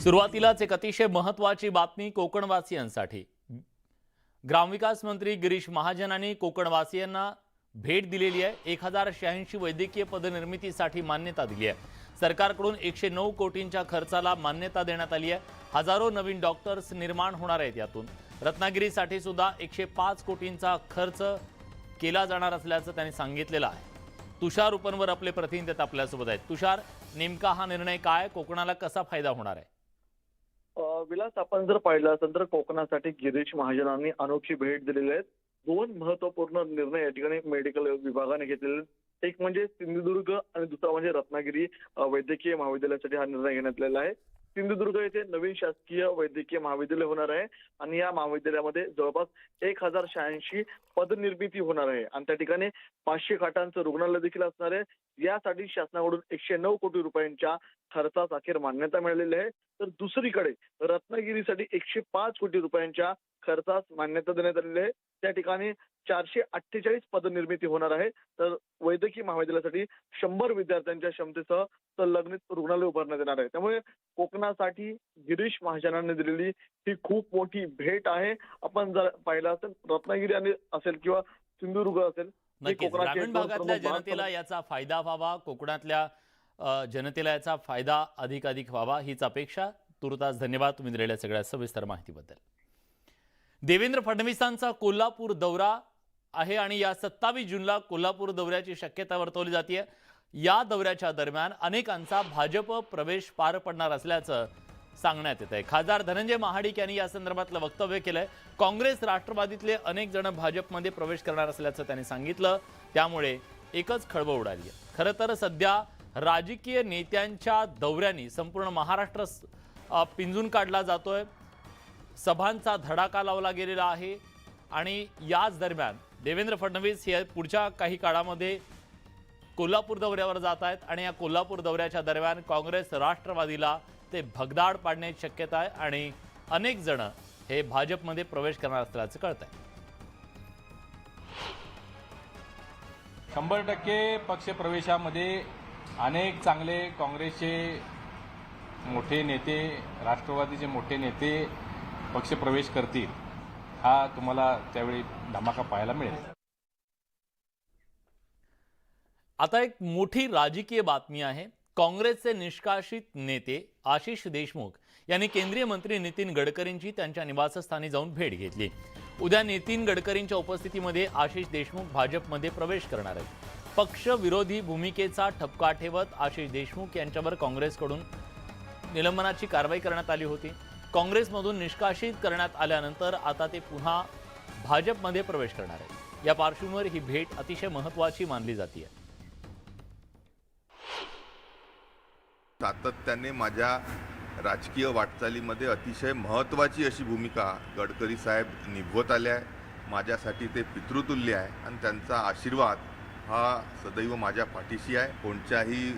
सुरुवातीलाच एक अतिशय महत्त्वाची बातमी कोकणवासियांसाठी। ग्रामविकास मंत्री गिरीश महाजनांनी कोकणवासियांना भेट दिलेली आहे। 1086 वैद्यकीय पदनिर्मितीसाठी मान्यता दिली आहे। सरकारकडून 109 कोटींच्या खर्चाला मान्यता देण्यात आली आहे। हजारो नवीन डॉक्टर्स निर्माण होणार आहेत। यातून रत्नागिरीसाठी सुद्धा 105 कोटींचा खर्च केला जाणार असल्याचं त्यांनी सांगितलेलं आहे। तुषार उपनवर आपले प्रतिनिधी आपल्यासोबत आहेत। तुषार, नेमका हा निर्णय काय, कोकणाला कसा फायदा होणार आहे? विलास, आपण जर पाहिलं असेल तर कोकणासाठी गिरीश महाजनांनी अनोखी भेट दिलेली आहे। दोन महत्त्वपूर्ण निर्णय या ठिकाणी मेडिकल विभागाने घेतलेले। एक म्हणजे सिंधुदुर्ग आणि दुसरा म्हणजे रत्नागिरी वैद्यकीय महाविद्यालयासाठी हा निर्णय घेण्यात आलेला आहे। सिंधुदुर्ग येथे नवीन शासकीय वैद्यकीय महाविद्यालय होणार आहे आणि या महाविद्यालयामध्ये जवळपास 1086 पदनिर्मिती होणार आहे आणि त्या ठिकाणी 500 खाटांचं रुग्णालय देखील असणार आहे। यासाठी शासनाकडून 109 कोटी रुपयांच्या खर्चास अखेर मान्यता मिळालेली आहे। तर दुसरीकडे रत्नागिरीसाठी 105 कोटी रुपयांच्या खर्चास मान्यता देण्यात आलेली आहे। त्या ठिकाणी 448 पदनिर्मिती होणार आहे। तर वैद्यकीय महाविद्यालयासाठी 100 विद्यार्थ्यांच्या क्षमतेसह संलग्नित रुग्णालय उभारण्यात येणार आहे। त्यामुळे कोकणासाठी गिरीश महाजनांनी दिलेली ही खूप मोठी भेट आहे। आपण जर पाहिलं असेल रत्नागिरी आणि असेल किंवा सिंधुदुर्ग असेल, नक्कीच ग्रामीण भागातल्या जनतेला याचा फायदा व्हावा, कोकणातल्या जनतेला याचा फायदा अधिकाधिक व्हावा हीच अपेक्षा। तुर्तास धन्यवाद तुम्ही दिलेल्या सगळ्या सविस्तर माहितीबद्दल। देवेंद्र फडणवीसांचा कोल्हापूर दौरा आहे आणि या 27 जूनला कोल्हापूर दौऱ्याची शक्यता वर्तवली जाते। या दौऱ्याच्या दरम्यान अनेकांचा भाजप प्रवेश पार पडणार असल्याचं सांगण्यात येत आहे। खासदार धनंजय महाडिक यांनी या संदर्भातलं वक्तव्य केलंय। काँग्रेस राष्ट्रवादीतले अनेक जण भाजपमध्ये प्रवेश करणार असल्याचं त्यांनी सांगितलं। त्यामुळे एकच खळबळ उडाली आहे। खरं तर सध्या राजकीय नेत्यांच्या दौऱ्यांनी संपूर्ण महाराष्ट्र पिंजून काढला जातोय। सभांचा धडाका लावला गेलेला आहे आणि याच दरम्यान देवेंद्र फडणवीस हे पुढच्या काही काळामध्ये कोल्हापूर दौऱ्यावर जात आहेत आणि या कोल्हापूर दौऱ्याच्या दरम्यान काँग्रेस राष्ट्रवादीला ते भगदाड पाडण्याची शक्यता आहे आणि अनेक जण हे भाजपमध्ये प्रवेश करणार असल्याचं कळतंय। 100% पक्ष प्रवेशामध्ये अनेक चांगले काँग्रेसचे मोठे नेते, राष्ट्रवादीचे मोठे नेते पक्ष प्रवेश करतील, हा तुम्हाला त्यावेळी धमाका पाहायला मिळेल। आता एक मोठी राजकीय बातमी आहे। काँग्रेसचे निष्कासित नेते आशिष देशमुख यांनी केंद्रीय मंत्री नितीन गडकरींची त्यांच्या निवासस्थानी जाऊन भेट घेतली। उद्या नितीन गडकरींच्या उपस्थितीमध्ये आशिष देशमुख भाजपमध्ये प्रवेश करणार आहेत। पक्ष विरोधी भूमिकेचा ठपका ठेवत आशिष देशमुख यांच्यावर काँग्रेसकडून निलंबनाची कारवाई करण्यात आली होती। काँग्रेसमधून निष्कासित करण्यात आल्यानंतर आता ते पुन्हा भाजपमध्ये प्रवेश करणार आहेत। या पार्श्वभूमीवर ही भेट अतिशय महत्त्वाची मानली जाते। सातत्याने माझ्या राजकीय वाटचालीमध्ये अतिशय महत्त्वाची अशी भूमिका गडकरी साहेब निभवत आले आहे। माझ्यासाठी ते पितृतुल्य आहे आणि त्यांचा आशीर्वाद हा सदैव माझ्या पाठीशी आहे। कोणत्याही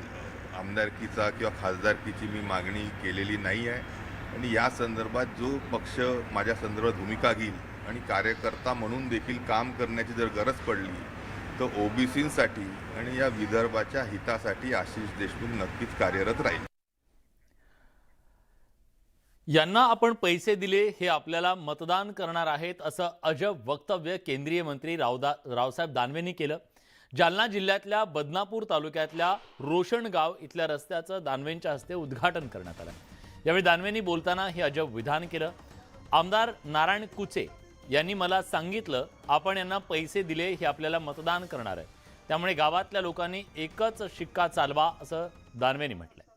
आमदारकीचा किंवा खासदारकीची मी मागणी केलेली नाही आहे आणि या संदर्भात जो पक्ष माझ्या संदर्भात भूमिका घेईल आणि कार्यकर्ता म्हणून देखील काम करण्याची जर गरज पडली तर ओबीसींसाठी आणि या विदर्भाच्या हितासाठी आशिष देशमुख नक्कीच कार्यरत राहील। यांना आपण पैसे दिले, हे आपल्याला मतदान करणार आहेत असं अजब वक्तव्य केंद्रीय मंत्री रावसाहेब दानवेंनी केलं। जालना जिल्ह्यातल्या बदनापूर तालुक्यातल्या रोशनगाव इथल्या रस्त्याचं दानवेंच्या हस्ते उद्घाटन करण्यात आलं। यावेळी दानवेंनी बोलताना हे अजब विधान केलं। आमदार नारायण कुचे यांनी मला सांगितलं, आपण यांना पैसे दिले, हे आपल्याला मतदान करणार आहे, त्यामुळे गावातल्या लोकांनी एकच शिक्का चालवा असं दानवेंनी म्हटलंय।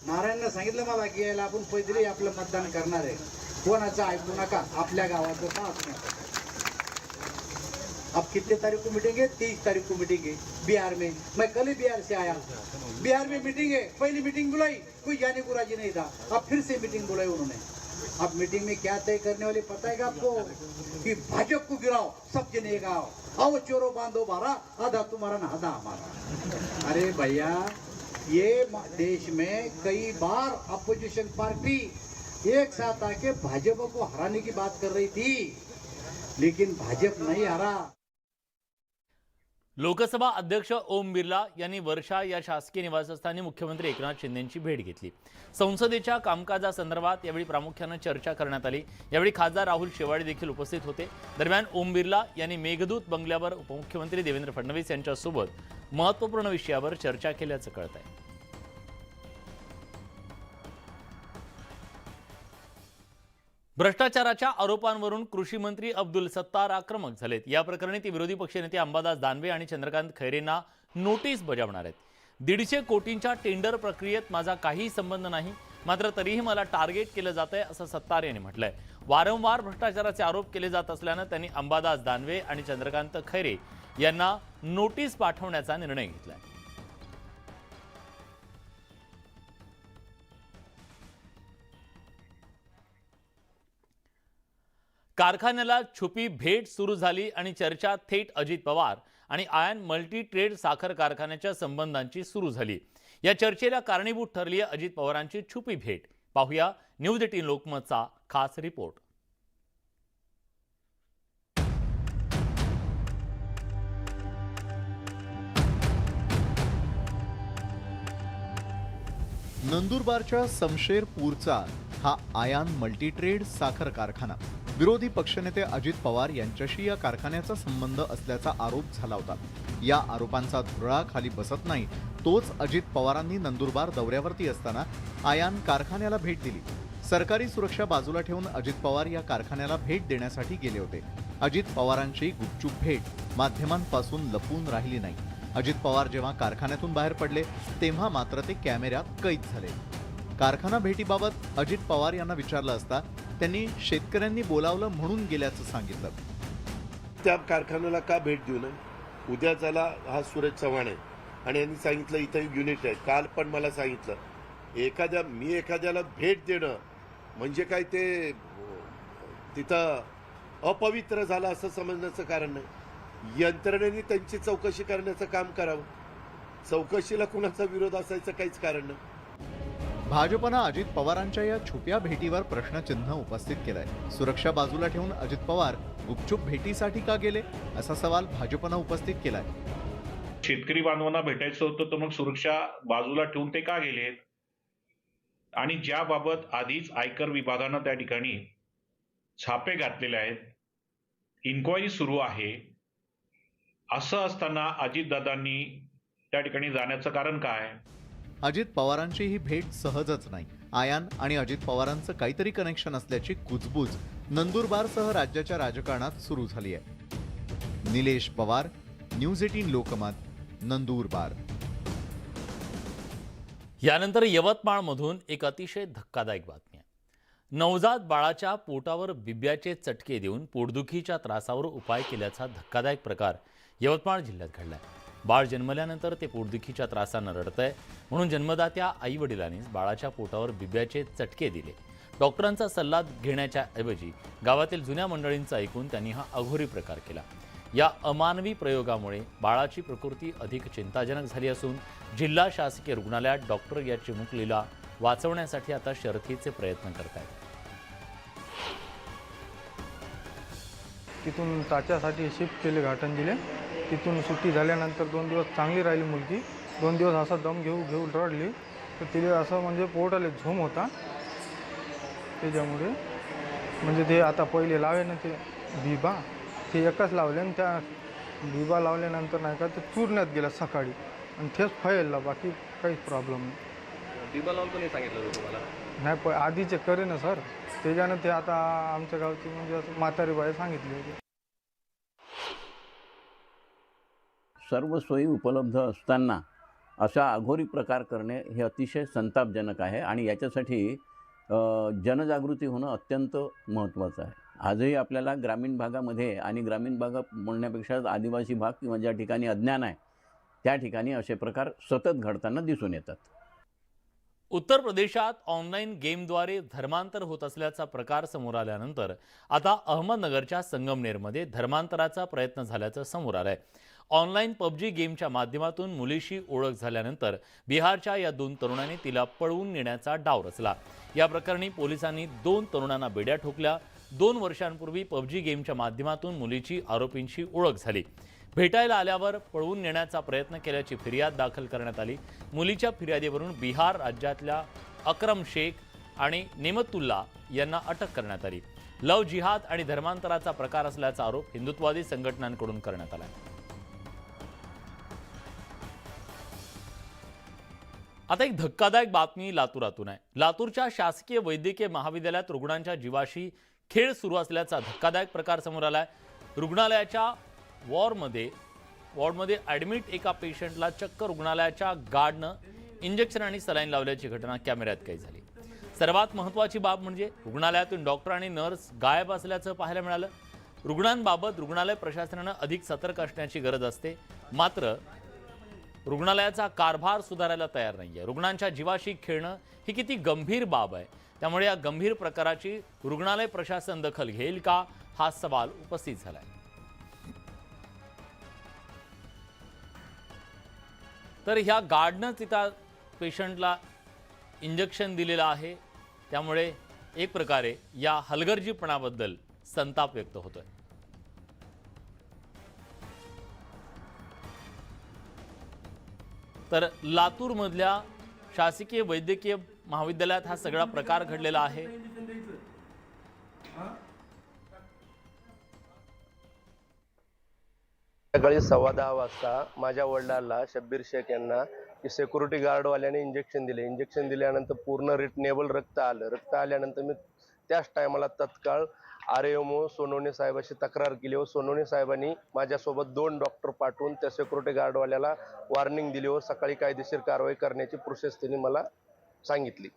नारायणला सांगितलं मला की याला आपण पैसे दिले, आपलं मतदान करणार आहे, कोणाचं ऐकू नका, आपल्या गावाचं का आपण। अब कितने तारीख को मीटिंग है? 30 तारीख को मीटिंग है बिहार में। मैं कल ही बिहार से आया। बिहार में मीटिंग है, पहली मीटिंग बुलाई, कोई जाने को राजी नहीं था। अब फिर से मीटिंग बुलाई उन्होंने। अब मीटिंग में क्या तय करने वाले पता है आपको? कि भाजपा को गिराओ, सब जने गाओ, आओ चोरों बांधो बारा, आधा तुम्हारा ना आधा हमारा। अरे भैया, ये देश में कई बार अपोजिशन पार्टी एक साथ आके भाजपा को हराने की बात कर रही थी, लेकिन भाजपा नहीं हारा। लोकसभा अध्यक्ष ओम बिर्ला यांनी वर्षा या शासकीय निवासस्थानी मुख्यमंत्री एकनाथ शिंदेंची भेट घेतली। संसदेच्या कामकाजासंदर्भात यावेळी प्रामुख्याने चर्चा करण्यात आली। यावेळी खासदार राहुल शेवाळे देखील उपस्थित होते। दरम्यान ओम बिर्ला यांनी मेघदूत बंगल्यावर उपमुख्यमंत्री देवेंद्र फडणवीस यांच्यासोबत महत्त्वपूर्ण विषयावर चर्चा केल्याचं कळतंय। भ्रष्टाचाराच्या आरोपांवरून कृषी मंत्री अब्दुल सत्तार आक्रमक झालेत। या प्रकरणी ते विरोधी पक्षनेते अंबादास दानवे आणि चंद्रकांत खैरेंना नोटीस बजावणार आहेत। 150 कोटींच्या टेंडर प्रक्रियेत माझा काही संबंध नाही, मात्र तरीही मला टार्गेट केलं जातंय असं सत्तार यांनी म्हटलंय। वारंवार भ्रष्टाचाराचे आरोप केले जात असल्यानं त्यांनी अंबादास दानवे आणि चंद्रकांत खैरे यांना नोटीस पाठवण्याचा निर्णय घेतलाय। कारखान्याला छुपी भेट सुरू झाली आणि चर्चा थेट अजित पवार आणि आयन मल्टी ट्रेड साखर कारखान्याच्या संबंधांची सुरू झाली। या चर्चेला कारणीभूत ठरली आहे अजित पवारांची छुपी भेट। पाहूया न्यूज 18 लोकमतचा खास रिपोर्ट। नंदुरबारच्या समशेरपूरचा हा आयान मल्टीट्रेड साखर कारखाना विरोधी पक्षनेते अजित पवार यांच्याशी या कारखान्याचा संबंध असल्याचा आरोप झाला होता। या आरोपांचा धुरळा खाली बसत नाही तोच अजित पवारांनी नंदुरबार दौऱ्यावरती असताना आयान कारखान्याला भेट दिली। सरकारी सुरक्षा बाजूला ठेवून अजित पवार या कारखान्याला भेट देण्यासाठी गेले होते। अजित पवारांची गुपचूप भेट माध्यमांपासून लपून राहिली नाही। अजित पवार जेव्हा कारखान्यातून बाहेर पडले तेव्हा मात्र ते कॅमेऱ्यात कैद झाले। कारखाना भेटीबाबत अजित पवार यांना विचारलं असता त्यांनी शेतकऱ्यांनी बोलावलं म्हणून गेल्याचं सांगितलं। त्या कारखान्याला का भेट देऊ नये? उद्या चला, हा सूरज चव्हाण आहे आणि यांनी सांगितलं इथं युनिट आहे। काल पण मला सांगितलं मी एखाद्याला भेट देणं म्हणजे काय ते तिथं अपवित्र झालं असं समजण्याचं कारण नाही। यंत्रणेने त्यांची चौकशी करण्याचं काम करावं। चौकशीला कुणाचा विरोध असायचं काहीच कारण नाही। भाजपनं अजित पवारांच्या या छुप्या भेटीवर प्रश्नचिन्ह उपस्थित केलंय। सुरक्षा बाजूला ठेवून अजित पवार गुपचूप भेटीसाठी का गेले असा सवाल भाजपनं उपस्थित केलाय। शेतकरी बांधवांना भेटायचं होतं तर मग सुरक्षा बाजूला ठेवून ते का गेलेत? आणि ज्याबाबत आधीच आयकर विभागानं त्या ठिकाणी छापे घातलेले आहेत, इन्क्वायरी सुरू आहे, असं असताना अजितदादांनी त्या ठिकाणी जाण्याचं कारण काय? अजित पवारांची ही भेट सहजच नाही। आयान आणि अजित पवारांचं काहीतरी कनेक्शन असल्याची कुजबूज नंदुरबारसह राज्याच्या राजकारणात सुरू झाली आहे। निलेश पवार, न्यूज 18 लोकमत, नंदुरबार। यानंतर यवतमाळमधून एक अतिशय धक्कादायक बातमी आहे। नवजात बाळाच्या पोटावर बिब्याचे चटके देऊन पोटदुखीच्या त्रासावर उपाय केल्याचा धक्कादायक प्रकार यवतमाळ जिल्ह्यात घडलाय। बाळ जन्मल्यानंतर ते पोटदुखीच्या त्रासानं रडतंय म्हणून जन्मदात्या आईवडिलांनीच बाळाच्या पोटावर बिब्याचे चटके दिले। डॉक्टरांचा सल्ला घेण्याच्या ऐवजी गावातील जुन्या मंडळींचं ऐकून त्यांनी हा अघोरी प्रकार केला। या अमानवी प्रयोगामुळे बाळाची प्रकृती अधिक चिंताजनक झाली असून जिल्हा शासकीय रुग्णालयात डॉक्टर या चिमुकलीला वाचवण्यासाठी आता शर्थीचे प्रयत्न करत आहेत। तिथून ताच्यासाठी शिफ्ट केले घाटन दिले। तिथून सुट्टी झाल्यानंतर 2 दिवस चांगली राहिली मुलगी। 2 दिवस असा दम घेऊ रडली तर तिला असं म्हणजे पोटाला झोम होता। त्याच्यामुळे म्हणजे ते आता पहिले लावे ना ते बिबा ते एकच लावले आणि त्या बिबा लावल्यानंतर नाही का ते चूरण्यात गेला सकाळी आणि तेच फैलला, बाकी काहीच प्रॉब्लेम नाही। बिबा लावून कोणी सांगितलं तुम्हाला? नाही आधीचे करे ना सर, त्याच्यानं ते आता आमच्या गावची म्हणजे असं म्हातारी बाई सांगितली होती। सर्व सोयी उपलब्ध असताना अशा अघोरी प्रकार करणे हे अतिशय संतापजनक आहे आणि याच्यासाठी जनजागृती होणं अत्यंत महत्त्वाचं आहे। आजही आपल्याला ग्रामीण भागामध्ये आणि ग्रामीण भाग म्हणण्यापेक्षा आदिवासी भाग किंवा ज्या ठिकाणी अज्ञान आहे त्या ठिकाणी असे प्रकार सतत घडताना दिसून येतात। उत्तर प्रदेशात ऑनलाईन गेमद्वारे धर्मांतर होत असल्याचा प्रकार समोर आल्यानंतर आता अहमदनगरच्या संगमनेरमध्ये धर्मांतराचा प्रयत्न झाल्याचं समोर आलंय। ऑनलाईन पबजी गेमच्या माध्यमातून मुलीशी ओळख झाल्यानंतर बिहारच्या या 2 तरुणांनी तिला पळवून नेण्याचा डाव रचला। या प्रकरणी पोलिसांनी 2 तरुणांना बेड्या ठोकल्या। 2 वर्षांपूर्वी पबजी गेमच्या माध्यमातून मुलीची आरोपींशी ओळख झाली। भेटायला आल्यावर पळवून नेण्याचा प्रयत्न केल्याची फिर्याद दाखल करण्यात आली। मुलीच्या फिर्यादीवरून बिहार राज्यातल्या अक्रम शेख आणि नेमतुल्ला यांना अटक करण्यात आली। लव जिहाद आणि धर्मांतराचा प्रकार असल्याचा आरोप हिंदुत्ववादी संघटनांकडून करण्यात आला। आता एक धक्कादायक बातमी लातूरातून आहे। लातूरच्या शासकीय वैद्यकीय महाविद्यालयात रुग्णांच्या जीवाशी खेळ सुरू असल्याचा धक्कादायक प्रकार समोर आलाय। रुग्णालयाच्या वॉर्डमध्ये ॲडमिट एका पेशंटला चक्क रुग्णालयाच्या गार्डनं इंजेक्शन आणि सलाईन लावल्याची घटना कॅमेऱ्यात कैद झाली। सर्वात महत्त्वाची बाब म्हणजे रुग्णालयातून डॉक्टर आणि नर्स गायब असल्याचं पाहायला मिळालं। रुग्णांबाबत रुग्णालय प्रशासनानं अधिक सतर्क असण्याची गरज असते, मात्र रुग्णालयाचा कारभार सुधारायला तयार नाहीये। रुग्णांच्या जीवाशी खेळणं ही किती गंभीर बाब आहे, त्यामुळे या गंभीर प्रकाराची रुग्णालय प्रशासन दखल घेईल का, हा सवाल उपस्थित झालाय। तर ह्या गार्डनं तिथं पेशंटला इंजेक्शन दिलेलं आहे, त्यामुळे एक प्रकारे या हलगर्जीपणाबद्दल संताप व्यक्त होतोय। तर लातूरमधल्या शासकीय वैद्यकीय महाविद्यालयात हा सगळा प्रकार घडलेला आहे। सकाळी 10:15 वाजता माझ्या वडिलांना शब्बीर शेख यांना की सिक्युरिटी गार्डवाल्याने इंजेक्शन दिले। इंजेक्शन दिल्यानंतर पूर्ण रिटनेबल रक्त आलं। रक्त आल्यानंतर मी त्याच टायमाला तत्काळ RMO सोनवणे साहेबांशी तक्रार केली व सोनवणे साहेबांनी माझ्यासोबत 2 डॉक्टर पाठवून त्या सिक्युरिटी गार्डवाल्याला वॉर्निंग दिली व सकाळी कायदेशीर कारवाई करण्याची प्रोसेस त्यांनी मला सांगितली।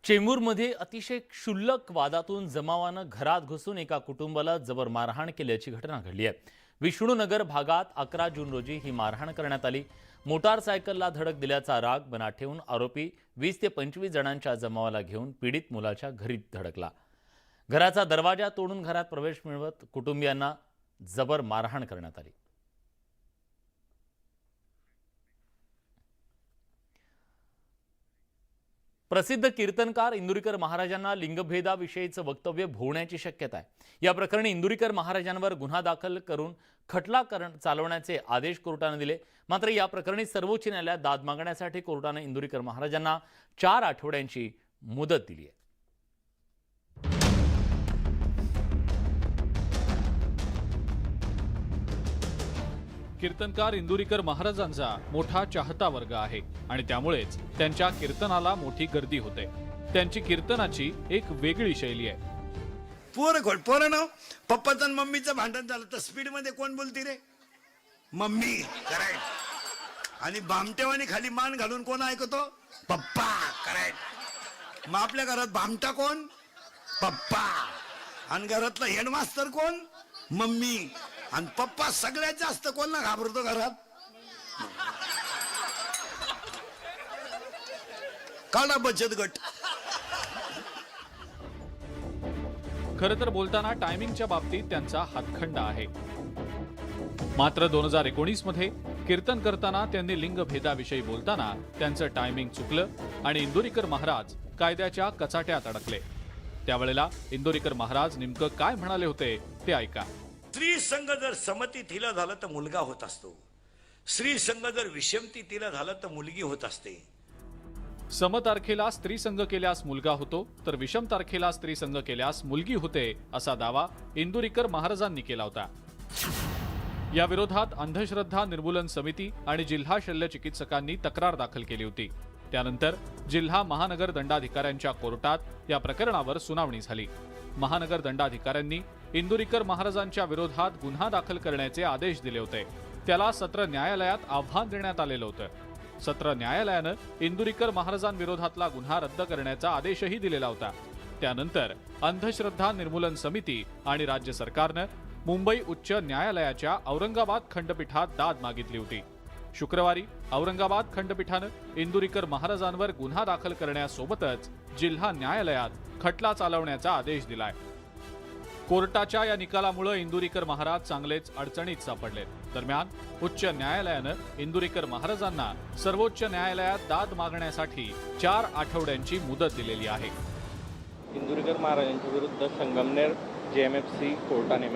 चेंबूरमध्ये अतिशय क्षुल्लक वादातून जमावानं घरात घुसून एका कुटुंबाला जबर मारहाण केल्याची घटना घडली आहे। विष्णुनगर भागात 11 जून रोजी ही मारहाण करण्यात आली। मोटारसायकलला धडक दिल्याचा राग मनात ठेवून आरोपी 20 ते 25 जणांच्या जमावाला घेऊन पीडित मुलाच्या घरी धडकला। घराचा दरवाजा तोडून घरात प्रवेश मिळवत कुटुंबियांना जबर मारहाण करण्यात आली। प्रसिद्ध कीर्तनकार इंदुरीकर महाराजांना लिंगभेदाविषयीचं वक्तव्य भोवण्याची शक्यता आहे। या प्रकरणी इंदुरीकर महाराजांवर गुन्हा दाखल करून खटला चालवण्याचे आदेश कोर्टाने दिले। मात्र या प्रकरणी सर्वोच्च न्यायालयात दाद मागण्यासाठी कोर्टाने इंदुरीकर महाराजांना 4 आठवड्यांची मुदत दिली आहे। कीर्तनकार इंदुरीकर महाराजांचा मोठा चाहता वर्ग आहे आणि त्यामुळेच त्यांच्या कीर्तनाला मोठी गर्दी होते। त्यांची कीर्तनाची एक वेगळी शैली आहे। पोरं ना पप्पाचं आणि मम्मीचं भांडण झालं तर स्पीड मध्ये कोण बोलती रे? Mummy, correct. आणि भामटेवानी खाली मान घालून कोण ऐकतो? पप्पा, करेक्ट। मग आपल्या घरात भामटा कोण? पप्पा। आणि घरातला हेडमास्टर कोण? मम्मी। आणि पप्पा सगळ्यात जास्त कोणला घाबरतो घरात? काढा बचत गट। खरं तर बोलताना टायमिंगच्या बाबतीत त्यांचा हातखंडा आहे। मात्र 2019 मध्ये कीर्तन करताना त्यांनी लिंगभेदाविषयी बोलताना त्यांचं टायमिंग चुकलं आणि इंदुरीकर महाराज कायद्याच्या कचाट्यात अडकले। त्यावेळेला इंदुरीकर महाराज नेमकं काय म्हणाले होते ते ऐका। स्त्री संघ जर समतीला झालं तर मुलगा होत असतो, स्त्री संघ जर विषमतीला झालं तर मुलगी होत असते। समतारखेला स्त्री संघ केल्यास मुलगा होतो तर विषम तारखेला स्त्री संघ केल्यास मुलगी होते असा दावा इंदुरीकर महाराजांनी केला होता। या विरोधात अंधश्रद्धा निर्मूलन समिती आणि जिल्हा शल्य चिकित्सकांनी तक्रार दाखल केली होती। त्यानंतर जिल्हा महानगर दंडाधिकाऱ्यांच्या कोर्टात या प्रकरणावर सुनावणी झाली। महानगर दंडाधिकाऱ्यांनी इंदुरीकर महाराजांच्या विरोधात गुन्हा दाखल करण्याचे आदेश दिले होते। त्याला सत्र न्यायालयात आव्हान देण्यात आलेलं होतं। सत्र न्यायालयानं इंदुरीकर महाराजांविरोधातला गुन्हा रद्द करण्याचा आदेशही दिलेला होता। त्यानंतर अंधश्रद्धा निर्मूलन समिती आणि राज्य सरकारनं मुंबई उच्च न्यायालयाच्या औरंगाबाद खंडपीठात दाद मागितली होती। शुक्रवारी औरंगाबाद खंडपीठानं इंदुरीकर महाराजांवर गुन्हा दाखल करण्यासोबतच जिल्हा न्यायालयात खटला चालवण्याचा आदेश दिलाय। कोर्टाच्या या निकालामुळे इंदुरीकर महाराज चांगलेच अडचणीत सापडले। दरम्यान उच्च न्यायालयानं इंदुरीकर महाराजांना सर्वोच्च न्यायालयात दाद मागण्यासाठी 4 आठवड्यांची मुदत दिलेली आहे। इंदुरीकर महाराजांच्या विरुद्ध संगमनेर JMFC कोर्टाने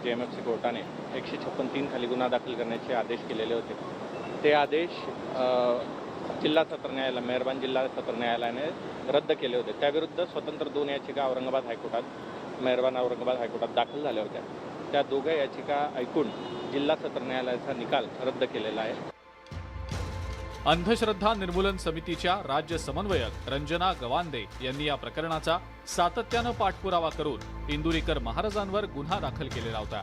JMFC कोर्टाने 156(3) खाली गुन्हा दाखल करण्याचे आदेश केलेले होते. ते आदेश जिल्हा सत्र न्यायालय मेहरबान जिल्हा सत्र न्यायालयाने रद्द केले होते. त्याविरुद्ध स्वतंत्र 2 याचिका औरंगाबाद हायकोर्टात दाखल झाल्या होत्या. त्या दोघा याचिका ऐकून जिल्हा सत्र न्यायालयाचा निकाल रद्द केलेला आहे. अंधश्रद्धा निर्मूलन समितीच्या राज्य समन्वयक रंजना गवांदे यांनी या प्रकरणाचा सातत्यानं पाठपुरावा करून इंदुरीकर महाराजांवर गुन्हा दाखल केलेला होता.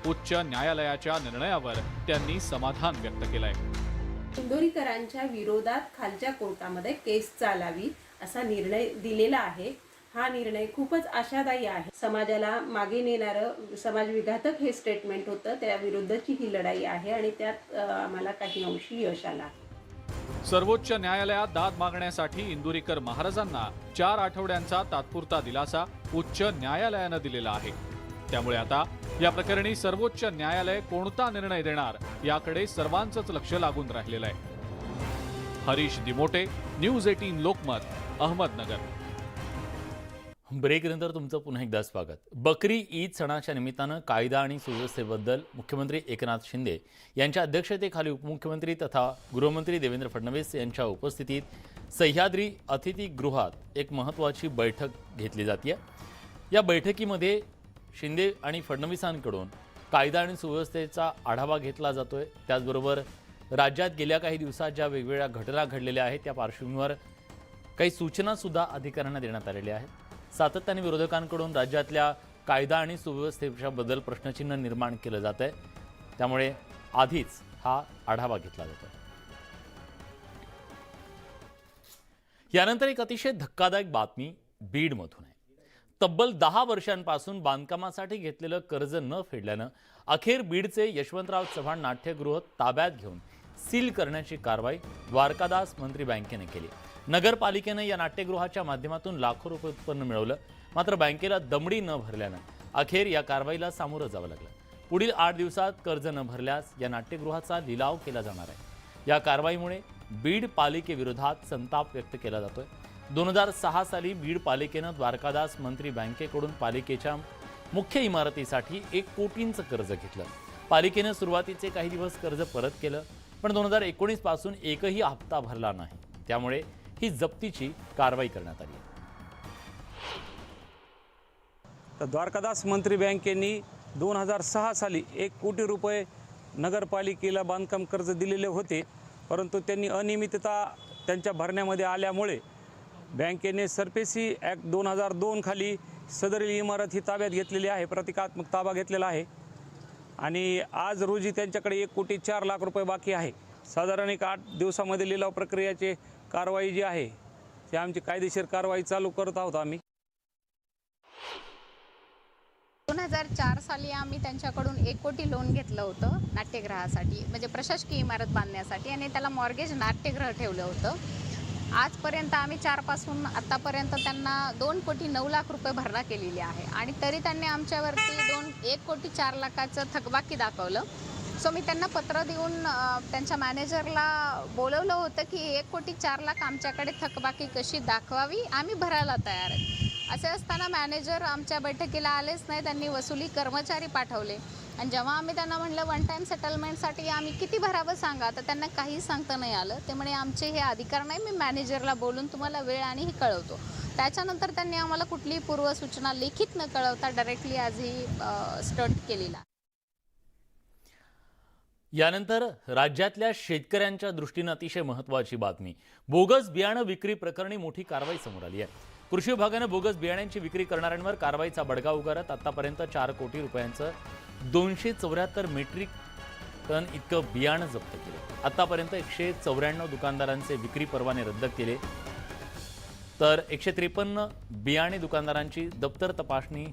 उच्च न्यायालयाच्या निर्णयावर त्यांनी समाधान व्यक्त केलंय. इंदोरीकरांच्या विरोधात खालच्या कोर्टामध्ये केस चालावी असा निर्णय दिलेला आहे. हा निर्णय खूपच आशादायी आहे. समाजाला मागे नेणारं समाजविघातक हे स्टेटमेंट होतं, त्या विरुद्धची ही लढाई आहे आणि त्यात आम्हाला काही अंशी यश आला. सर्वोच्च न्यायालयात दाद मागण्यासाठी इंदुरीकर महाराजांना 4 आठवड्यांचा तात्पुरता दिलासा उच्च न्यायालयानं दिलेला आहे. त्यामुळे आता या प्रकरणी सर्वोच्च न्यायालय कोणता निर्णय देणार याकडे सर्वांचंच लक्ष लागून राहिलेलं आहे. हरीश दिमोटे, न्यूज 18 लोकमत, अहमदनगर. ब्रेकनंतर तुमचं पुन्हा एकदा स्वागत. बकरी ईद सणाच्या निमित्तानं कायदा आणि सुव्यवस्थेबद्दल मुख्यमंत्री एकनाथ शिंदे यांच्या अध्यक्षतेखाली उपमुख्यमंत्री तथा गृहमंत्री देवेंद्र फडणवीस यांच्या उपस्थितीत सह्याद्री अतिथीगृहात एक महत्त्वाची बैठक घेतली जाते. या बैठकीमध्ये शिंदे आणि फडणवीसांकडून कायदा आणि सुव्यवस्थेचा आढावा घेतला जातोय. त्याचबरोबर राज्यात गेल्या काही दिवसात ज्या वेगवेगळ्या घटना घडलेल्या आहेत त्या पार्श्वभूमीवर काही सूचनासुद्धा अधिकाऱ्यांना देण्यात आलेल्या आहेत. सातत्याने विरोधकांकडून राज्यातल्या कायदा आणि सुव्यवस्थेबद्दल प्रश्नचिन्ह निर्माण केलं जात आहे. त्यामुळे आधीच हा आढावा घेतला जातो. यानंतर एक अतिशय धक्कादायक बातमी बीडमधून आहे. तब्बल 10 वर्षांपासून बांधकामासाठी घेतलेलं कर्ज न फेडल्यानं अखेर बीडचे यशवंतराव चव्हाण नाट्यगृह ताब्यात घेऊन सील करण्याची कारवाई द्वारकादास मंत्री बँकेने केली. नगरपालिकेनं या नाट्यगृहाच्या माध्यमातून लाखो रुपये उत्पन्न मिळवलं. मात्र बँकेला दमडी न भरल्यानं अखेर या कारवाईला सामोरं जावं लागलं. पुढील 8 दिवसात कर्ज न भरल्यास या नाट्यगृहाचा लिलाव केला जाणार आहे. या कारवाईमुळे बीड पालिकेविरोधात संताप व्यक्त केला जातोय. 2006 साली बीड पालिकेनं द्वारकादास मंत्री बँकेकडून पालिकेच्या मुख्य इमारतीसाठी 1 कोटींचं कर्ज घेतलं. पालिकेनं सुरुवातीचे काही दिवस कर्ज परत केलं, पण 2019 पासून एकही हप्ता भरला नाही. त्यामुळे ही जप्तीची कारवाई करण्यात आली. तर द्वारकादास मंत्री बँकेने 2006 साली 1 कोटी रुपये नगरपालिकेला बांधकाम कर्ज दिलेले होते, परंतु त्यांनी अनियमितता त्यांच्या भरण्यामध्ये आल्यामुळे बँकेने सरपेसी ॲक्ट 2002 खाली सदरील इमारत ही ताब्यात घेतलेली आहे, प्रतिकात्मक ताबा घेतलेला आहे आणि आज रोजी त्यांच्याकडे 1 कोटी 4 लाख रुपये बाकी आहे. साधारण 8 दिवसामध्ये लिलाव प्रक्रियाचे कारवाई जी आहे ती आमची कायदेशीर कारवाई चालू करत आहोत. आम्ही 2004 साली आम्ही त्यांच्याकडून 1 कोटी लोन घेतलं होतं नाट्यगृहासाठी, म्हणजे प्रशासकीय इमारत बांधण्यासाठी, आणि त्याला मॉर्गेज नाट्यगृह ठेवलं होतं. आजपर्यंत आम्ही 4 पासून आतापर्यंत त्यांना 2 कोटी 9 लाख रुपये भरणा केलेली आहे आणि तरी त्यांनी आमच्यावरती 1 कोटी 4 लाखाचं थकबाकी दाखवलं. सो मी त्यांना पत्र देऊन त्यांच्या मॅनेजरला बोलवलं होतं की 1 कोटी 4 लाख आमच्याकडे थकबाकी कशी दाखवावी, आम्ही भरायला तयार आहेत. असे असताना मॅनेजर आमच्या बैठकीला आलेच नाही. त्यांनी वसुली कर्मचारी पाठवले आणि जेव्हा आम्ही त्यांना म्हणलं 1 टाईम सेटलमेंटसाठी आम्ही किती भरावं सांगा, तर त्यांना काही सांगता नाही आलं. ते म्हणे आमचे हे अधिकार नाही, मी मॅनेजरला बोलून तुम्हाला वेळ आणि हे कळवतो. त्याच्यानंतर त्यांनी आम्हाला कुठलीही पूर्वसूचना लिखित न कळवता डायरेक्टली आज ही स्टंट केलेला. यानंतर राज्यातल्या शेतकऱ्यांच्या दृष्टीने अतिशय महत्त्वाची बातमी. बोगस बियाणं विक्री प्रकरणी मोठी कारवाई समोर आली आहे. कृषी विभागाने बोगस बियाण्यांची विक्री करणाऱ्यांवर कारवाईचा बडगा उगारत आतापर्यंत 4 कोटी रुपयांचं 274 मेट्रिक टन इतकं बियाणं जप्त केलं. आतापर्यंत 194 दुकानदारांचे विक्री परवाने रद्द केले, तर 153 बियाणे दुकानदारांची दप्तर तपासणी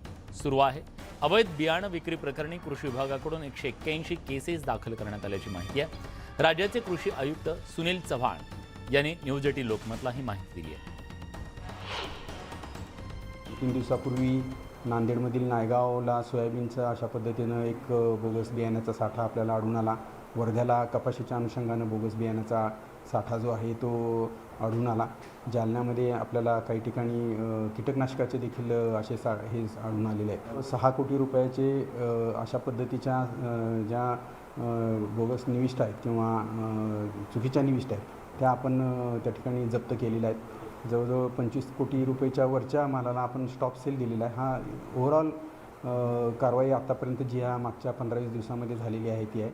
सुरू आहे. अवैध बियाणं विक्री प्रकरणी कृषी विभागाकडून 181 केसेस दाखल करण्यात आल्याची माहिती आहे. राज्याचे कृषी आयुक्त सुनील चव्हाण यांनी न्यूज 18 लोकमतला ही माहिती दिली आहे. 3 दिवसापूर्वी नांदेडमधील नायगावला सोयाबीनचा अशा पद्धतीनं एक बोगस बियाण्याचा साठा आपल्याला आढळून आला. वर्ध्याला कपाशीच्या अनुषंगानं बोगस बियाण्याचा साठा जो आहे तो आढळून आला. जालन्यामध्ये आपल्याला काही ठिकाणी कीटकनाशकाचे देखील असे हे आढळून आलेले आहे. 6 कोटी रुपयाचे अशा पद्धतीच्या ज्या बोगस निविष्ठा आहेत किंवा चुकीच्या निविष्ठा आहेत त्या आपण त्या ठिकाणी जप्त केलेल्या आहेत. जवळजवळ 25 कोटी रुपयाच्या वरच्या मालाला आपण स्टॉप सेल दिलेला आहे. हा ओव्हरऑल कारवाई आतापर्यंत जी ह्या मागच्या 15-20 दिवसामध्ये झालेली आहे ती आहे.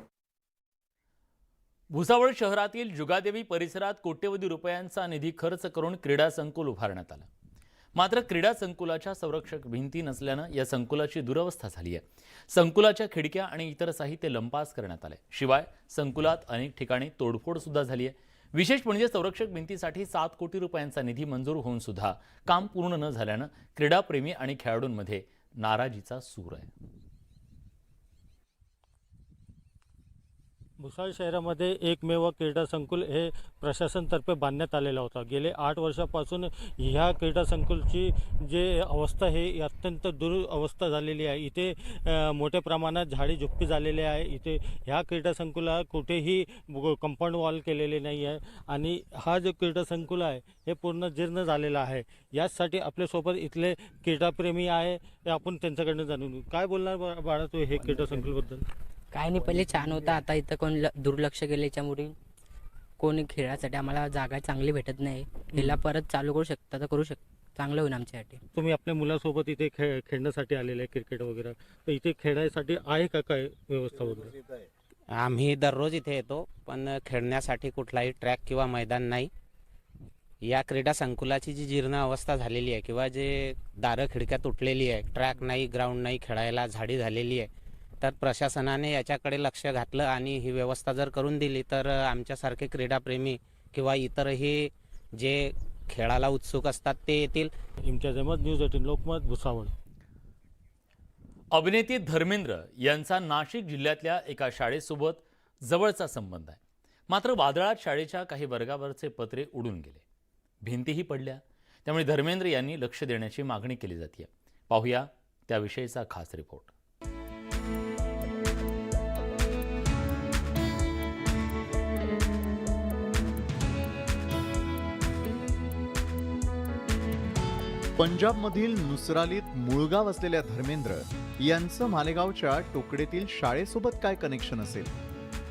भुसावळ शहरातील जुगादेवी परिसरात कोट्यवधी रुपयांचा निधी खर्च करून क्रीडा संकुल उभारण्यात आलं. मात्र क्रीडा संकुलाच्या संरक्षक भिंती नसल्यानं या संकुलाची दुरवस्था झाली आहे. संकुलाच्या खिडक्या आणि इतर साहित्य लंपास करण्यात आले. शिवाय संकुलात अनेक ठिकाणी तोडफोड सुद्धा झाली आहे. विशेष म्हणजे संरक्षक भिंतीसाठी 7 कोटी रुपयांचा निधी मंजूर होऊन सुद्धा काम पूर्ण न झाल्यानं क्रीडाप्रेमी आणि खेळाडूंमध्ये नाराजीचा सूर आहे. भुसावळ शहरामध्ये एकमेव क्रीडा संकुल हे प्रशासनातर्फे बांधण्यात आलेलं होतं. गेले 8 वर्षापासून ह्या क्रीडा संकुलची जे अवस्था आहे अत्यंत दुरवस्था झालेली आहे. इथे मोठ्या प्रमाणात झाडी झुप्पी झालेली आहे. इथे ह्या क्रीडा संकुलात कुठेही कंपाऊंड वॉल केलेले नाही आहे आणि हा जो क्रीडा संकुल आहे हे पूर्ण जीर्ण झालेला आहे. याचसाठी आपल्यासोबत इथले क्रीडाप्रेमी आहे ते आपण त्यांच्याकडनं जाणून घेऊ. काय बोलणार बाळा तू हे क्रीडा संकुलबद्दल? काय नाही, पहिले छान होतं, आता इथं कोण दुर्लक्ष केलं. याच्यामुळे कोणी खेळासाठी आम्हाला जागा चांगली भेटत नाही. हिला परत चालू करू शकता तर करू चांगलं होईल आमच्यासाठी. तुम्ही आपल्या मुलासोबत इथे खेळण्यासाठी आलेले आहे क्रिकेट वगैरे, तर इथे खेळण्यासाठी आहे का काय व्यवस्था वगैरे? आम्ही दररोज इथे येतो पण खेळण्यासाठी कुठलाही ट्रॅक किंवा मैदान नाही. या क्रीडा संकुलाची जी जीर्ण अवस्था झालेली आहे किंवा जे दारं खिडक्या तुटलेली आहे, ट्रॅक नाही, ग्राउंड नाही, खेळायला झाडी झालेली आहे, तर प्रशासनाने याच्याकडे लक्ष घातलं आणि ही व्यवस्था जर करून दिली तर आमच्यासारखे क्रीडाप्रेमी किंवा इतरही जे खेळाला उत्सुक असतात ते येतील. इम्तियाज अहमद, न्यूज 18 लोकमत, भुसावळ. अभिनेते धर्मेंद्र यांचा नाशिक जिल्ह्यातल्या एका शाळेसोबत जवळचा संबंध आहे. मात्र वादळात शाळेच्या काही वर्गावरचे पत्रे उडून गेले, भिंतीही पडल्या. त्यामुळे धर्मेंद्र यांनी लक्ष देण्याची मागणी केली जाते. पाहूया त्याविषयीचा खास रिपोर्ट. पंजाबमधील नुसरालीत मूळगाव असलेल्या धर्मेंद्र यांचं मालेगावच्या टोकडेतील शाळेसोबत काय कनेक्शन असेल?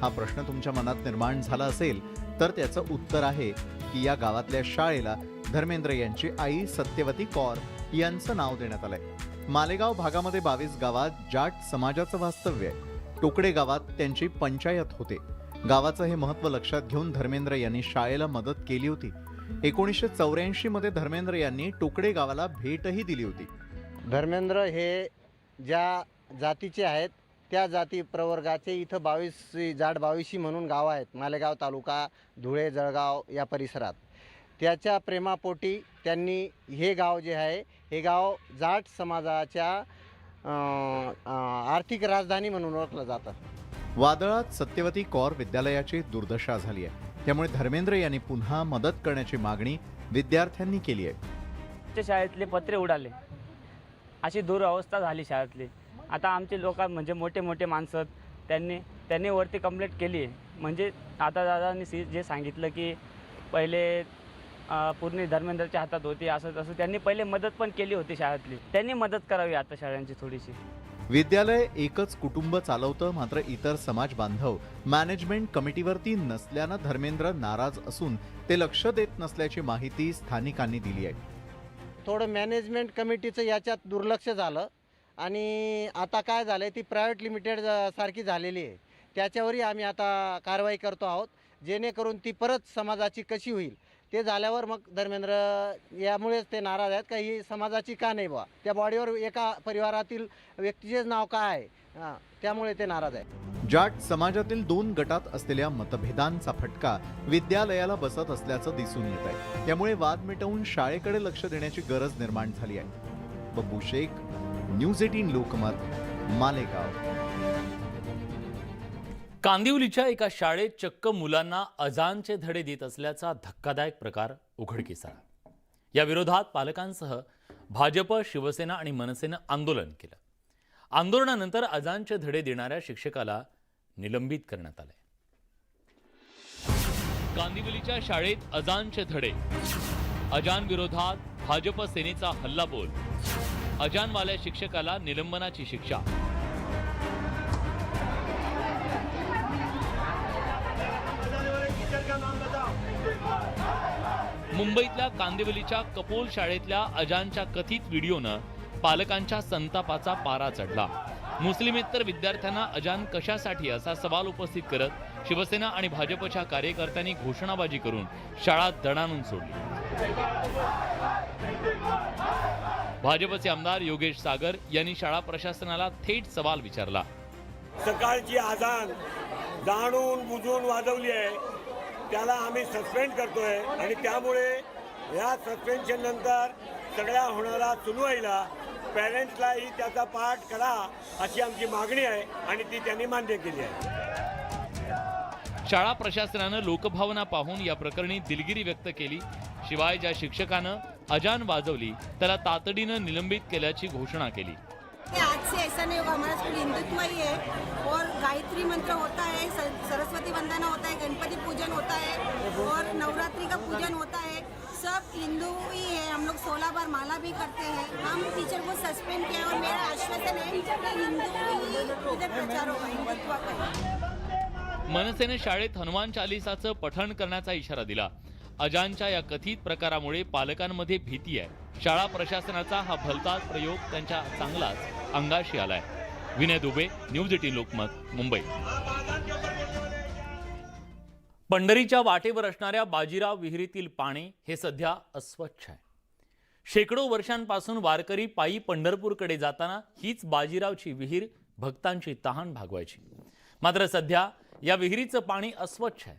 हा प्रश्न तुमच्या मनात निर्माण झाला असेल तर त्याचं उत्तर आहे की या गावातल्या शाळेला धर्मेंद्र यांची आई सत्यवती कौर यांचं नाव देण्यात आलंय. मालेगाव भागामध्ये 22 गावात जाट समाजाचं वास्तव्य आहे. टोकडे गावात त्यांची पंचायत होते. गावाचं हे महत्त्व लक्षात घेऊन धर्मेंद्र यांनी शाळेला मदत केली होती. 1984 मध्ये धर्मेंद्र यांनी टोकडे गावाला भेटही दिली होती. धर्मेंद्र हे ज्या जातीचे आहेत त्या जाती प्रवर्गाचे इथं 22 जाट 22 म्हणून गाव आहेत मालेगाव तालुका, धुळे, जळगाव या परिसरात. त्याच्या प्रेमापोटी त्यांनी हे गाव जे आहे हे गाव जाट समाजाच्या आर्थिक राजधानी म्हणून ओळखलं जातं. वादळात सत्यवती कौर विद्यालयाची दुर्दशा झाली आहे. त्यामुळे धर्मेंद्र यांनी पुन्हा मदत करण्याची मागणी विद्यार्थ्यांनी केली आहे. शाळेतले पत्रे उडाले, अशी दुरवस्था झाली शाळेतली. आता आमचे लोक म्हणजे मोठे मोठे माणसं त्यांनी वरती कंप्लेंट केली आहे. म्हणजे आता दादांनी जे सांगितलं की पहिले पूर्ण धर्मेंद्रच्या हातात होती, असं तसं त्यांनी पहिले मदत पण केली होती शाळेतली. त्यांनी मदत करावी आता शाळांची थोडीशी. विद्यालय एकच कुटुंब चालवतं, मात्र इतर समाज बांधव मॅनेजमेंट कमिटीवरती नसल्यानं धर्मेंद्र नाराज असून ते लक्ष देत नसल्याची माहिती स्थानिकांनी दिली आहे. थोडं मॅनेजमेंट कमिटीचं याच्यात दुर्लक्ष झालं आणि आता काय झालं ती प्रायव्हेट लिमिटेड सारखी झालेली आहे. त्याच्यावरही आम्ही आता कारवाई करतो आहोत, जेणेकरून ती परत समाजाची कशी होईल. ते झाल्यावर मग धर्मेंद्र यामुळेच ते नाराज आहेत का ही समाजाची का नाही बा, त्या बॉडीवर एका परिवारातील व्यक्तीचेच नाव काय आहे, त्यामुळे ते नाराज आहे. जाट समाजातील 2 गटात असलेल्या मतभेदांचा फटका विद्यालयाला बसत असल्याचं दिसून येत आहे. त्यामुळे वाद मिटवून शाळेकडे लक्ष देण्याची गरज निर्माण झाली आहे. बब्बू शेख, न्यूज 18 लोकमत, मालेगाव. कांदिवलीच्या एका शाळेत चक्क मुलांना अजानचे धडे देत असल्याचा धक्कादायक प्रकार उघडकीस आला. या विरोधात पालकांसह भाजप, शिवसेना आणि मनसेनं आंदोलन केलं. आंदोलनानंतर अजानचे धडे देणाऱ्या शिक्षकाला निलंबित करण्यात आले. कांदिवलीच्या शाळेत अजानचे धडे, अजान विरोधात भाजप सेनेचा हल्लाबोल, अजानवाल्या शिक्षकाला निलंबनाची शिक्षा. मुंबईतल्या कांदिवलीच्या कपोल शाळेतल्या अजानच्या कथित व्हिडिओनं पालकांच्या संतापाचा पारा चढला. मुस्लिमेतर विद्यार्थ्यांना अजान कशासाठी असा सवाल उपस्थित करत शिवसेना आणि भाजपच्या कार्यकर्त्यांनी घोषणाबाजी करून शाळा दणाणून सोडली. भाजपचे आमदार योगेश सागर यांनी शाळा प्रशासनाला थेट सवाल विचारला. सकाळची अजान जाणून बुजून वाजवली आहे, त्याला आम्ही सस्पेंड करतोय आणि त्यामुळे या सस्पेन्शन नंतर सगळ्या होणारा सुनवाईला पॅरेंट्सलाही त्याचा पाठ करा अशी आमची मागणी आहे आणि ती त्यांनी मान्य केली आहे. शाळा प्रशासनानं लोकभावना पाहून या प्रकरणी दिलगिरी व्यक्त केली. शिवाय ज्या शिक्षकानं अजान वाजवली त्याला तातडीनं निलंबित केल्याची घोषणा केली. आज से ऐसा नहीं होगा, हमारा स्कूल हिंदुत्व ही है और गायत्री मंत्र होता है, सरस्वती वंदना होता है, गणपति पूजन होता है और नवरात्रि का पूजन होता है. सब हिंदू ही है, हम लोग 16 बार माला भी करते हैं. हम टीचर को सस्पेंड किया और मेरा आश्वासन है कि हिंदू ही इधर प्रचार होगा, हिंदुत्व का. मनसेने शाळेत हनुमान चालिसाचं पठण करण्याचा इशारा दिला. अजानच्या या कथित प्रकारामुळे पालकांमध्ये भीती आहे. शाळा प्रशासनाचा हा भलताच प्रयोग त्यांच्या चांगलाच अंगाशी आलाय. विनय दुबे, न्यूज 18 लोकमत, मुंबई. पंढरीच्या वाटेवर असणाऱ्या बाजीराव विहिरीतील पाणी हे सध्या अस्वच्छ आहे. शेकडो वर्षांपासून वारकरी पायी पंढरपूरकडे जाताना हीच बाजीरावची विहीर भक्तांची तहान भागवायची. मात्र सध्या या विहिरीचं पाणी अस्वच्छ आहे.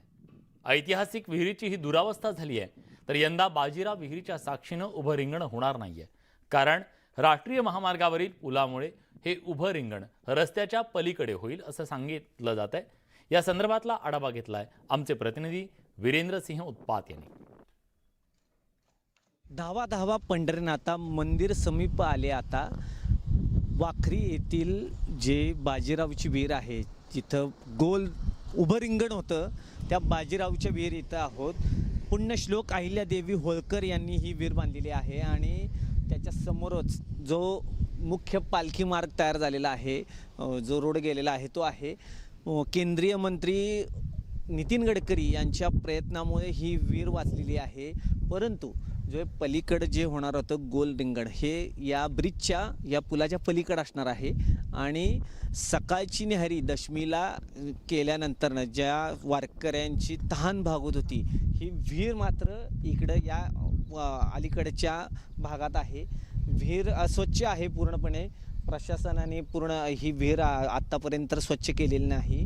ऐतिहासिक विहिरीची ही दुरावस्था झाली आहे. तर यंदा बाजीराव विहिरीच्या साक्षीनं उभं रिंगण होणार नाहीये. कारण राष्ट्रीय महामार्गावरील पुलामुळे हे उभं रिंगण रस्त्याच्या पलीकडे होईल असं सांगितलं जात आहे. या संदर्भातला आढावा घेतलाय आमचे प्रतिनिधी वीरेंद्र सिंह उत्पात यांनी. धावा धावा पंढरीनाथा मंदिर समीप आले. आता वाखरी येथील जे बाजीरावची विहीर आहे, जिथं गोल उभं रिंगण होतं, त्या बाजीरावच्या विहीर इथं आहोत. पुण्यश्लोक अहिल्यादेवी होळकर यांनी ही विहीर बांधलेली आहे आणि त्याच्या समोरच जो मुख्य पालखी मार्ग तयार झालेला आहे, जो रोड गेलेला आहे, तो आहे. केंद्रीय मंत्री नितीन गडकरी यांच्या प्रयत्नामुळे ही विहीर वाचलेली आहे. परंतु जो पलीकडं जे होणार होतं गोल रिंगण, हे या ब्रिजच्या या पुलाच्या पलीकडं असणार आहे. आणि सकाळची न्याहारी दशमीला केल्यानंतरनं ज्या वारकऱ्यांची तहान भागवत होती, ही विहीर मात्र इकडं या अलीकडच्या भागात आहे. विहीर अस्वच्छ आहे पूर्णपणे. प्रशासनाने पूर्ण ही विहीर आत्तापर्यंत स्वच्छ केलेली नाही.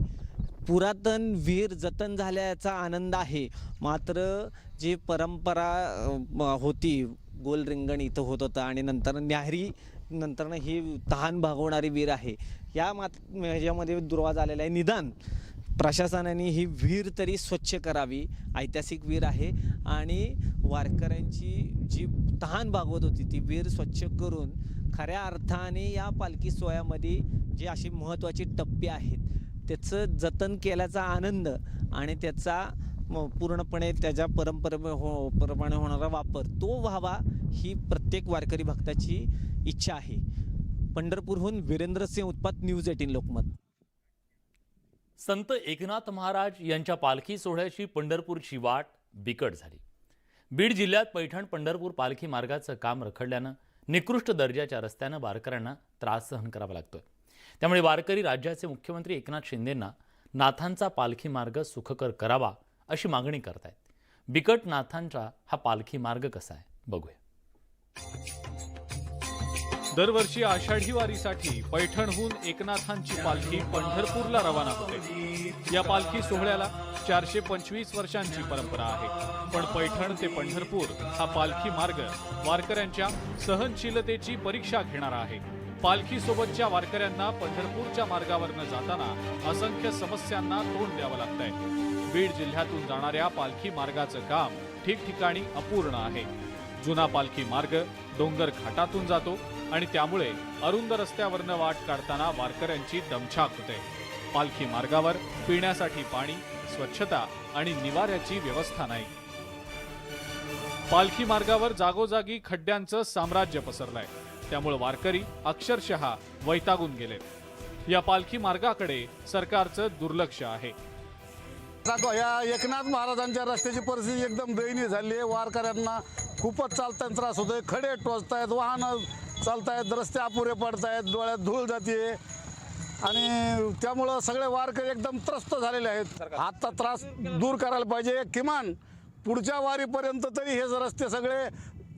पुरातन विहीर जतन झाल्याचा आनंद आहे. मात्र जी परंपरा होती, गोल रिंगण इथं होत होतं आणि नंतर न्याहारी नंतरनं ही तहान भागवणारी विहीर आहे, ह्याच्यामध्ये दुर्वा झालेला आहे. निदान प्रशासनाने ही विहीर तरी स्वच्छ करावी. ऐतिहासिक विहीर आहे आणि वारकऱ्यांची जी तहान भागवत होती ती विहीर स्वच्छ करून खऱ्या अर्थाने या पालखी सोहळ्यामध्ये जे असे महत्त्वाचे टप्पे आहेत त्याचं जतन केल्याचा आनंद आणि त्याचा पूर्णपणे त्याच्या परंपरेप्रमाणे होणारा वापर तो व्हावा, ही प्रत्येक वारकरी भक्ताची इच्छा आहे. पंढरपूरहून वीरेंद्र सिंह उत्पात, न्यूज 18 लोकमत. संत एकनाथ महाराज यांच्या पालखी सोहळ्याची पंढरपूरची वाट बिकट झाली. बीड जिल्ह्यात पैठण पंढरपूर पालखी मार्गाचं काम रखडल्यानं निकृष्ट दर्जाच्या रस्त्यानं वारकऱ्यांना त्रास सहन करावा लागतोय. त्यामुळे वारकरी राज्याचे मुख्यमंत्री एकनाथ शिंदेंना नाथांचा पालखी मार्ग सुखकर करावा अशी मागणी करतायत. बिकट नाथांचा हा पालखी मार्ग कसा आहे बघूया. दरवर्षी आषाढी वारीसाठी पैठणहून एकनाथांची पालखी पंढरपूरला रवाना होते. या पालखी सोहळ्याला 425 वर्षांची परंपरा आहे. पण पैठण ते पंढरपूर हा पालखी मार्ग वारकऱ्यांच्या सहनशीलतेची परीक्षा घेणारा आहे. पालखीसोबतच्या वारकऱ्यांना पंढरपूरच्या मार्गावरनं जाताना असंख्य समस्यांना तोंड द्यावं लागतंय. बीड जिल्ह्यातून जाणाऱ्या पालखी मार्गाचं काम ठिकठिकाणी अपूर्ण आहे. जुना पालखी मार्ग डोंगर घाटातून जातो आणि त्यामुळे अरुंद रस्त्यावरनं वाट काढताना वारकऱ्यांची दमछाक होते. पालखी मार्गावर पिण्यासाठी पाणी, स्वच्छता आणि निवाऱ्याची व्यवस्था नाही. पालखी मार्गावर जागोजागी खड्ड्यांचं साम्राज्य पसरलंय. त्यामुळे वारकरी अक्षरशः वैतागून गेले. या पालखी मार्गाकडे सरकारचं दुर्लक्ष आहे. या एकनाथ महाराजांच्या रस्त्याची परिस्थिती एकदम दयनीय झाली आहे. वारकऱ्यांना खूपच चालताना त्रास होतोय. खडे टोचतायत, वाहनं चालतायत, रस्ते अपुरे पडतायत, डोळ्यात धूळ जाते आणि त्यामुळं सगळे वारकरी एकदम त्रस्त झालेले आहेत. हातचा त्रास दूर करायला पाहिजे. किमान पुढच्या वारीपर्यंत तरी हे रस्ते सगळे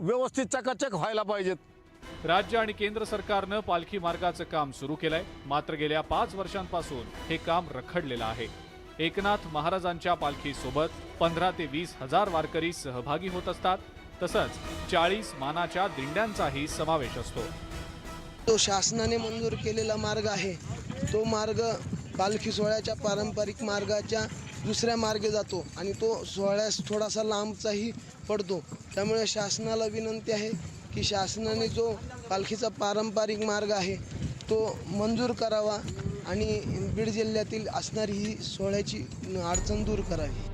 व्यवस्थित चकाचक व्हायला पाहिजेत. राज्य आणि केंद्र सरकारनं पालखी मार्गाचं काम सुरू केलंय. मात्र गेल्या 5 वर्षांपासून हे काम रखडलेलं आहे. एकनाथ महाराजांच्या पालखीसोबत 15 ते 20 हजार वारकरी सहभागी होत असतात. तसंच 40 मानाच्या दिंड्यांचाही समावेश असतो. तो शासनाने मंजूर केलेला मार्ग आहे. तो मार्ग पालखी सोहळ्याच्या पारंपरिक मार्गाच्या दुसऱ्या मार्गे जातो आणि तो सोहळ्यास थोडासा लांबचाही पडतो. त्यामुळे शासनाला विनंती आहे की शासनाने जो पालखीचा पारंपरिक मार्ग आहे तो मंजूर करावा आणि बीड जिल्ह्यातील असणारी ही सोहळ्याची अडचण दूर करावी.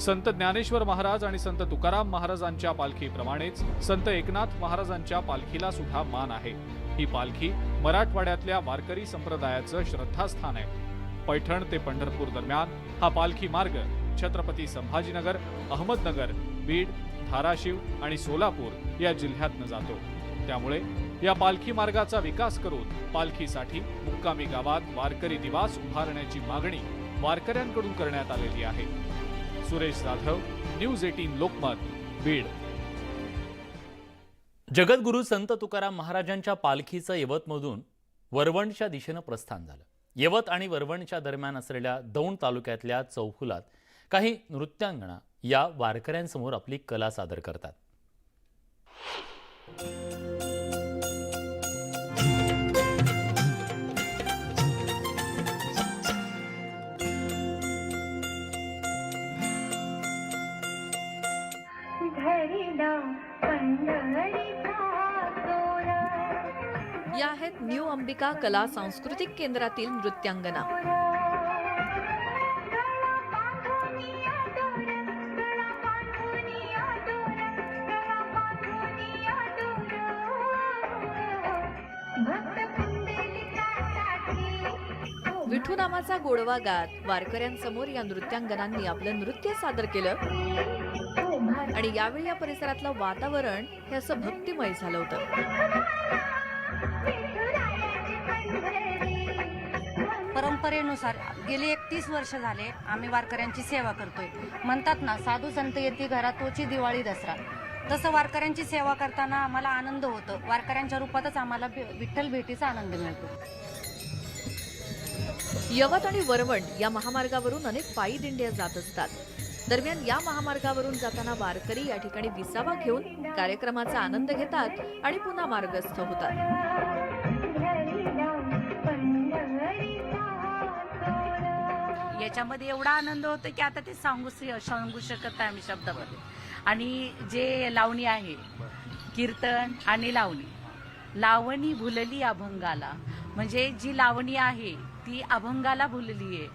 संत ज्ञानेश्वर महाराज आणि संत तुकाराम महाराजांच्या पालखीप्रमाणेच संत एकनाथ महाराजांच्या पालखीला सुद्धा मान आहे. ही पालखी मराठवाड्यातल्या वारकरी संप्रदायाचं श्रद्धास्थान आहे. पैठण ते पंढरपूर दरम्यान हा पालखी मार्ग छत्रपती संभाजीनगर, अहमदनगर, बीड, धाराशिव आणि सोलापूर या जिल्ह्यातनं जातो. त्यामुळे या पालखी मार्गाचा विकास करून पालखीसाठी मुक्कामी गावात वारकरी निवास उभारण्याची मागणी वारकऱ्यांकडून करण्यात आलेली आहे. सुरेश जाधव, न्यूज 18 लोकमत, बीड. जगद्गुरू संत तुकाराम महाराजांच्या पालखीचं यवतमधून वरवणच्या दिशेनं प्रस्थान झालं. यवत आणि वरवणच्या दरम्यान असलेल्या दौंड तालुक्यातल्या चौफुलात काही नृत्यांगणा या वारकऱ्यांसमोर आपली कला सादर करतात. या आहेत न्यू अंबिका कला सांस्कृतिक केंद्रातील नृत्यांगना. विठू नामाचा गोडवा गात वारकऱ्यांसमोर या नृत्यांगनांनी आपलं नृत्य सादर केलं आणि यावेळी या परिसरातलं वातावरण हे असं भक्तिमय झालं होतं. परंपरेनुसार गेली 31 वर्ष झाले आम्ही वारकऱ्यांची सेवा करतोय. म्हणतात ना, साधू संत येती घरात तोची दिवाळी दसरा. तसं वारकऱ्यांची सेवा करताना आम्हाला आनंद होतो. वारकऱ्यांच्या रूपातच आम्हाला विठ्ठल भेटीचा आनंद मिळतो. यवत आणि वरवण या महामार्गावरून अनेक पायी दिंड्या जात असतात. दरम्यान या महामार्गावरून जाताना वारकरी या ठिकाणी विसावा घेऊन कार्यक्रमाचा आनंद घेतात आणि पुन्हा मार्गस्थ होतात. याच्यामध्ये एवढा आनंद होतो की आता ते सांगू शकत नाही आम्ही शब्दामध्ये. आणि जे लावणी आहे, कीर्तन आणि लावणी भुलली अभंगाला, म्हणजे जी लावणी आहे ती अभंगाला भुलली आहे.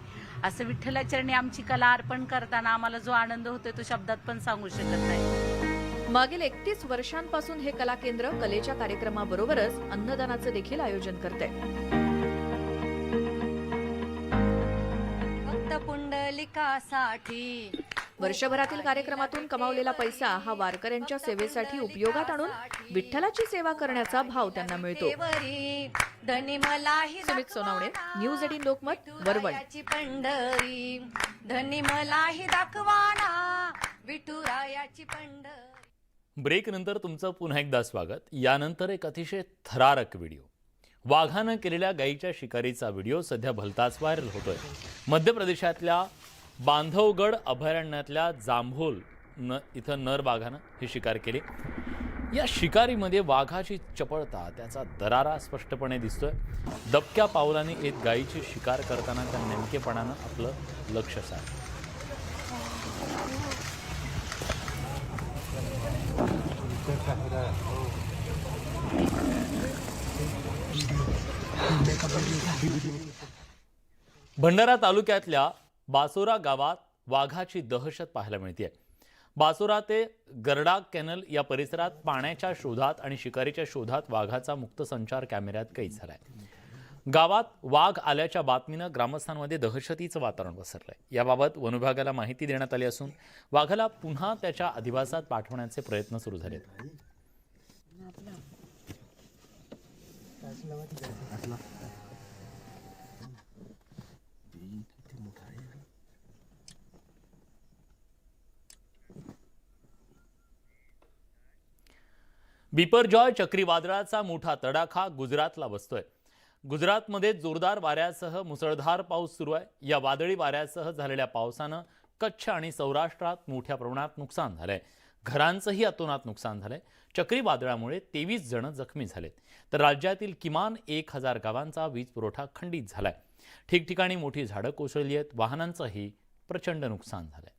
असं विठ्ठलाचरणी आमची कला अर्पण करताना आम्हाला जो आनंद होतोय तो शब्दात पण सांगू शकत नाही. मागील 31 वर्षांपासून हे कला केंद्र कलेच्या कार्यक्रमाबरोबरच अन्नदानाचं देखील आयोजन करते. पुंडलिकासाठी वर्षभरातील कार्यक्रमातून कमावलेला पैसा हा वारकऱ्यांच्या सेवेसाठी उपयोगात आणून विठ्ठलाची सेवा करण्याचा भाव त्यांना मिळतो. सुमित सोनावणे, न्यूज 18 लोकमत, वरवण. पंढरी धनी मलाही दाखवाना विठुरायाची पंढरी. ब्रेक नंतर तुमचं पुन्हा एकदा स्वागत. यानंतर एक अतिशय थरारक व्हिडिओ. वाघानं केलेल्या गायीच्या शिकारीचा व्हिडिओ सध्या भलताच व्हायरल होतोय. मध्य प्रदेशातल्या बांधवगड अभयारण्यातल्या जांभोल इथं नर वाघानं ही शिकार केली. या शिकारीमध्ये वाघाची चपळता, त्याचा दरारा स्पष्टपणे दिसतोय. दबक्या पावलाने एक गायीची शिकार करताना त्या नेमकेपणानं आपलं लक्ष साधलं. भंडारा तालुक्यातल्या बासोरा गावात वाघाची दहशत पाहायला मिळते. बासोरा ते गरडा कॅनल या परिसरात पाण्याच्या शोधात आणि शिकारीच्या शोधात वाघाचा मुक्त संचार कॅमेऱ्यात कैद झालाय. गावात वाघ आल्याच्या बातमीनं ग्रामस्थांमध्ये दहशतीचं वातावरण पसरलंय. याबाबत वन विभागाला माहिती देण्यात आली असून वाघाला पुन्हा त्याच्या अधिवासात पाठवण्याचे प्रयत्न सुरू झालेत. बिपरजॉय चक्रीवादळाचा मोठा तडाखा गुजरातला बसतोय. गुजरातमध्ये जोरदार वाऱ्यासह मुसळधार पाऊस सुरू आहे. या वादळी वाऱ्यासह झालेल्या पावसानं कच्छ आणि सौराष्ट्रात मोठ्या प्रमाणात नुकसान झालंय. घरांचंही अतोनात नुकसान झालंय. चक्रीवादळामुळे 23 जण जखमी झालेत, तर राज्यातील किमान 1000 गावांचा वीज पुरवठा खंडित झालाय. ठिकठिकाणी मोठी झाडं कोसळली आहेत. वाहनांचंही प्रचंड नुकसान झालंय.